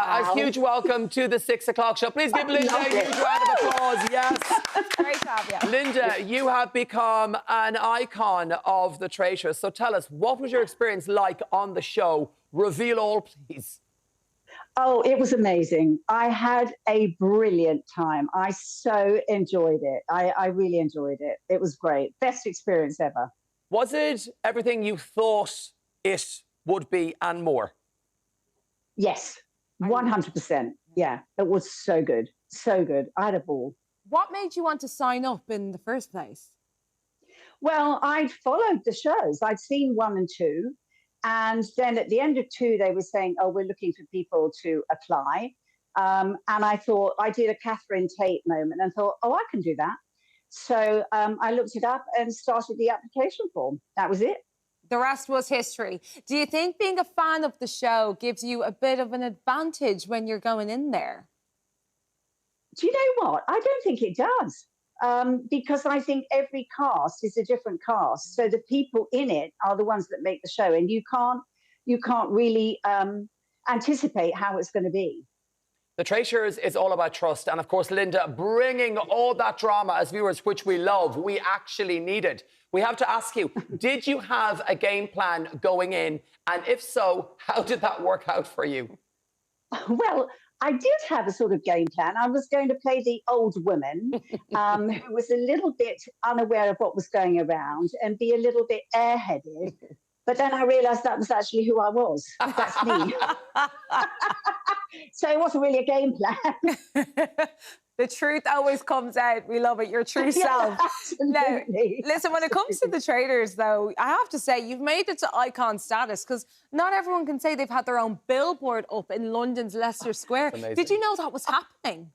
A huge welcome to the 6 o'clock show. Please give Linda a huge round of applause. Yes. Great to have you. Linda, you have become an icon of the Traitors. So tell us, what was your experience like on the show? Reveal all, please. Oh, it was amazing. I had a brilliant time. I so enjoyed it. I really enjoyed it. It was great. Best experience ever. Was it everything you thought it would be and more? Yes, 100%. Yeah, it was so good. So good. I had a ball. What made you want to sign up in the first place? Well, I'd followed the shows. I'd seen 1 and 2. And then at the end of 2, they were saying, oh, we're looking for people to apply. And I thought, I did a Catherine Tate moment and thought, oh, I can do that. So I looked it up and started the application form. That was it. The rest was history. Do you think being a fan of the show gives you a bit of an advantage when you're going in there? Do you know what? I don't think it does. Because I think every cast is a different cast. So the people in it are the ones that make the show. And you can't really anticipate how it's going to be. The Traitors is all about trust. And of course, Linda, bringing all that drama as viewers, which we love, we actually needed. We have to ask you, did you have a game plan going in? And if so, how did that work out for you? Well, I did have a sort of game plan. I was going to play the old woman who was a little bit unaware of what was going around and be a little bit airheaded. But then I realised that was actually who I was. That's me. So it wasn't really a game plan. The truth always comes out. We love it. Your true self. Now, listen, when it comes to the Traitors, though, I have to say you've made it to icon status because not everyone can say they've had their own billboard up in London's Leicester Square. Did you know that was happening?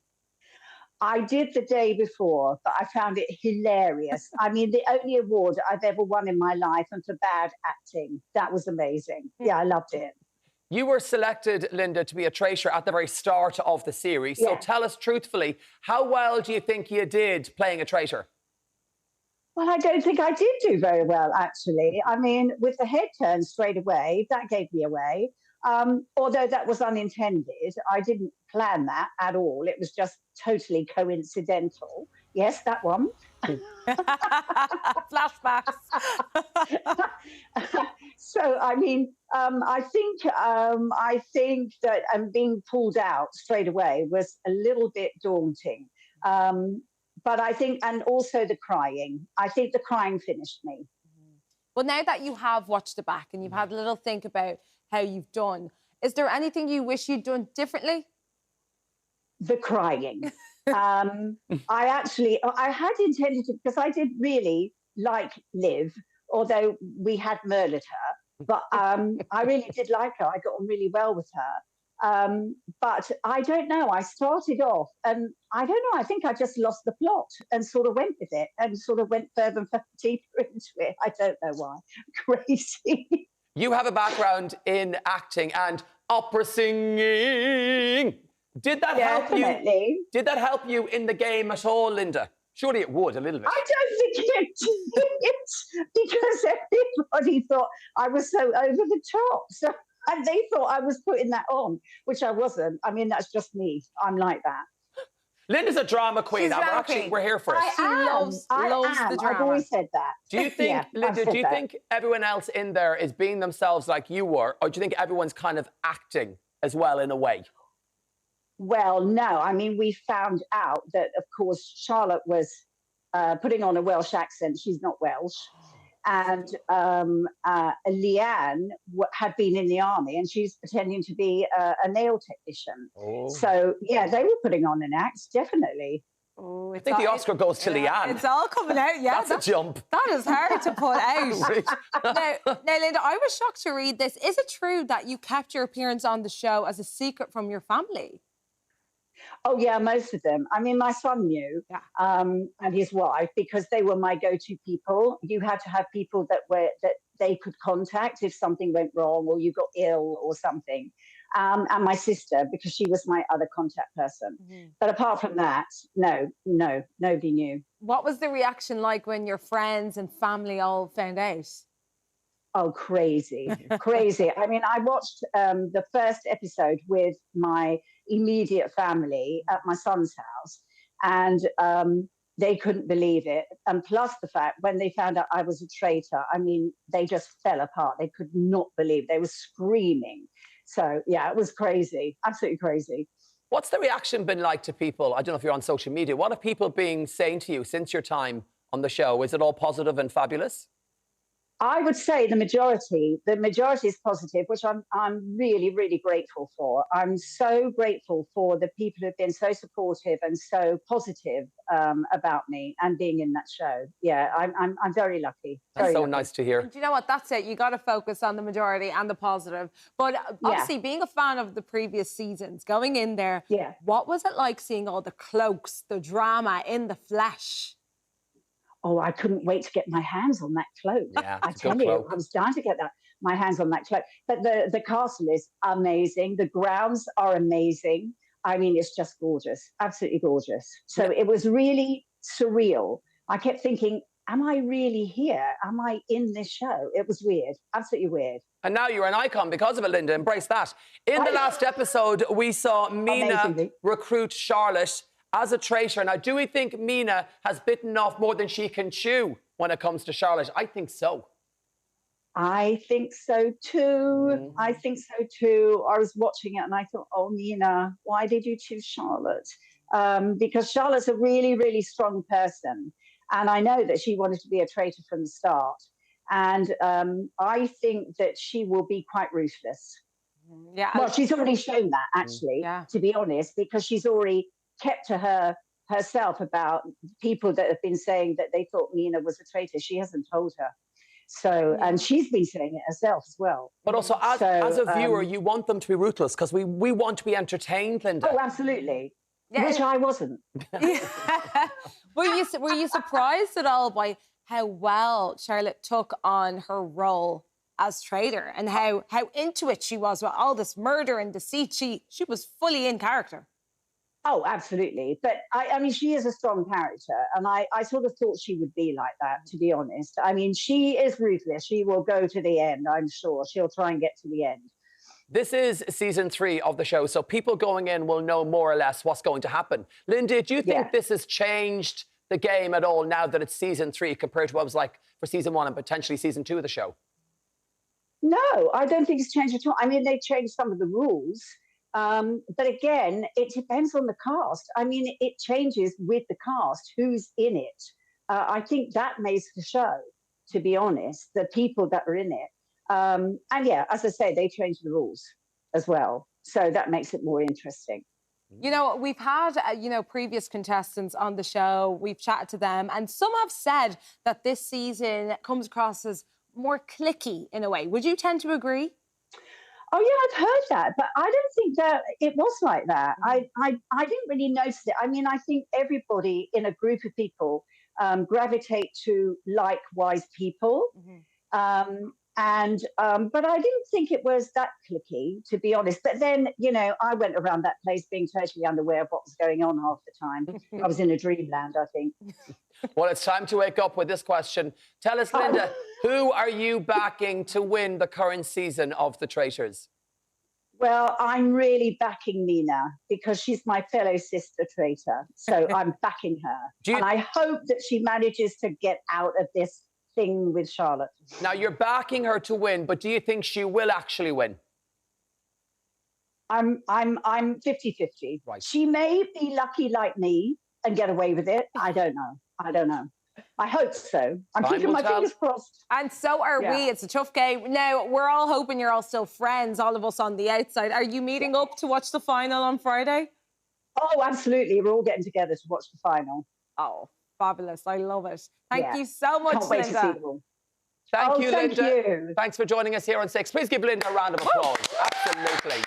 I did the day before, but I found it hilarious. I mean, the only award I've ever won in my life, and for bad acting. That was amazing. Yeah, I loved it. You were selected, Linda, to be a traitor at the very start of the series. So tell us truthfully, how well do you think you did playing a traitor? Well, I don't think I did do very well, actually. I mean, with the head turn straight away, that gave me away. Although that was unintended. I didn't plan that at all. It was just totally coincidental. Yes, that one. Flashbacks. So, I mean, I think that being pulled out straight away was a little bit daunting. But I think, and also the crying. I think the crying finished me. Well, now that you have watched it back and you've had a little think about how you've done, is there anything you wish you'd done differently? The crying. I had intended to, because I did really like Liv, although we had murdered her, but I really did like her. I got on really well with her. But I don't know, I started off and I don't know, I think I just lost the plot and sort of went with it and sort of went further and further deeper into it. I don't know why. Crazy. You have a background in acting and opera singing. Did that help you? Did that help you in the game at all, Linda? Surely it would a little bit. I don't think it did because everybody thought I was so over the top. So, and they thought I was putting that on, which I wasn't. I mean, that's just me. I'm like that. Linda's a drama queen. We're here for it. She loves the drama. I've always said that. Do you think, Linda, do you think everyone else in there is being themselves like you were, or do you think everyone's kind of acting as well in a way? Well, no. I mean, we found out that, of course, Charlotte was putting on a Welsh accent. She's not Welsh. And Leanne had been in the army and she's pretending to be a nail technician. Oh. So, yeah, they were putting on an act, definitely. Oh, I think the Oscar goes to Leanne. It's all coming out, yeah. That's a jump. That is hard to put out. now, Linda, I was shocked to read this. Is it true that you kept your appearance on the show as a secret from your family? Oh, yeah, most of them. I mean, my son knew, and his wife, because they were my go-to people. You had to have people that they could contact if something went wrong or you got ill or something. And my sister, because she was my other contact person. Mm-hmm. But apart from that, no, nobody knew. What was the reaction like when your friends and family all found out? Oh, crazy, crazy. I mean, I watched the first episode with my immediate family at my son's house, and they couldn't believe it. And plus the fact, when they found out I was a traitor, I mean, they just fell apart. They could not believe. They were screaming. So, yeah, it was crazy, absolutely crazy. What's the reaction been like to people? I don't know if you're on social media. What have people been saying to you since your time on the show? Is it all positive and fabulous? I would say the majority is positive, which I'm really, really grateful for. I'm so grateful for the people who've been so supportive and so positive about me and being in that show. Yeah, I'm very lucky. That's so lucky. nice to hear. Do you know what? That's it. You got to focus on the majority and the positive. But obviously, being a fan of the previous seasons, going in there, what was it like seeing all the cloaks, the drama in the flesh? Oh, I couldn't wait to get my hands on that cloak. Yeah, I tell you, I was dying to get my hands on that cloak. But the castle is amazing. The grounds are amazing. I mean, it's just gorgeous, absolutely gorgeous. So it was really surreal. I kept thinking, am I really here? Am I in this show? It was weird, absolutely weird. And now you're an icon because of it, Linda. Embrace that. In the last episode, we saw Mina recruit Charlotte as a traitor. Now, do we think Mina has bitten off more than she can chew when it comes to Charlotte? I think so. I think so too. I think so too. I was watching it and I thought, oh, Mina, why did you choose Charlotte? Because Charlotte's a really, really strong person. And I know that she wanted to be a traitor from the start. And I think that she will be quite ruthless. Yeah. Well, she's already shown that, actually, to be honest, because she's already kept to herself about people that have been saying that they thought Mina was a traitor. She hasn't told her. So, and she's been saying it herself as well. But also, as a viewer, you want them to be ruthless because we want to be entertained, Linda. Oh, absolutely. Yeah. Which I wasn't. Were you surprised at all by how well Charlotte took on her role as traitor and how into it she was with all this murder and deceit? She was fully in character. Oh, absolutely. But I mean, she is a strong character. And I sort of thought she would be like that, to be honest. I mean, she is ruthless. She will go to the end, I'm sure. She'll try and get to the end. This is season 3 of the show, so people going in will know more or less what's going to happen. Linda, do you think this has changed the game at all now that it's season 3 compared to what it was like for season 1 and potentially season 2 of the show? No, I don't think it's changed at all. I mean, they've changed some of the rules. But again, it depends on the cast. I mean, it changes with the cast, who's in it. I think that makes the show, to be honest, the people that are in it. And yeah, as I say, they changed the rules as well. So that makes it more interesting. You know, we've had, previous contestants on the show. We've chatted to them. And some have said that this season comes across as more cliquey in a way. Would you tend to agree? Oh, yeah, I've heard that, but I don't think that it was like that. I didn't really notice it. I mean, I think everybody in a group of people gravitate to likewise people. But I didn't think it was that cliquey, to be honest. But then, I went around that place being totally unaware of what was going on half the time. I was in a dreamland, I think. Well, it's time to wake up with this question. Tell us, Linda, who are you backing to win the current season of The Traitors? Well, I'm really backing Mina because she's my fellow sister traitor. So I'm backing her. And I hope that she manages to get out of this thing with Charlotte. Now, you're backing her to win, but do you think she will actually win? I'm 50-50. Right. She may be lucky like me and get away with it. I don't know. I hope so. I'm keeping my fingers crossed. And so are we. It's a tough game. Now, we're all hoping you're all still friends, all of us on the outside. Are you meeting up to watch the final on Friday? Oh, absolutely. We're all getting together to watch the final. Oh, fabulous. I love it. Thank you so much, Can't wait Linda. to see them all. Thank you, Linda. Thank you. Thanks for joining us here on 6. Please give Linda a round of applause. Absolutely.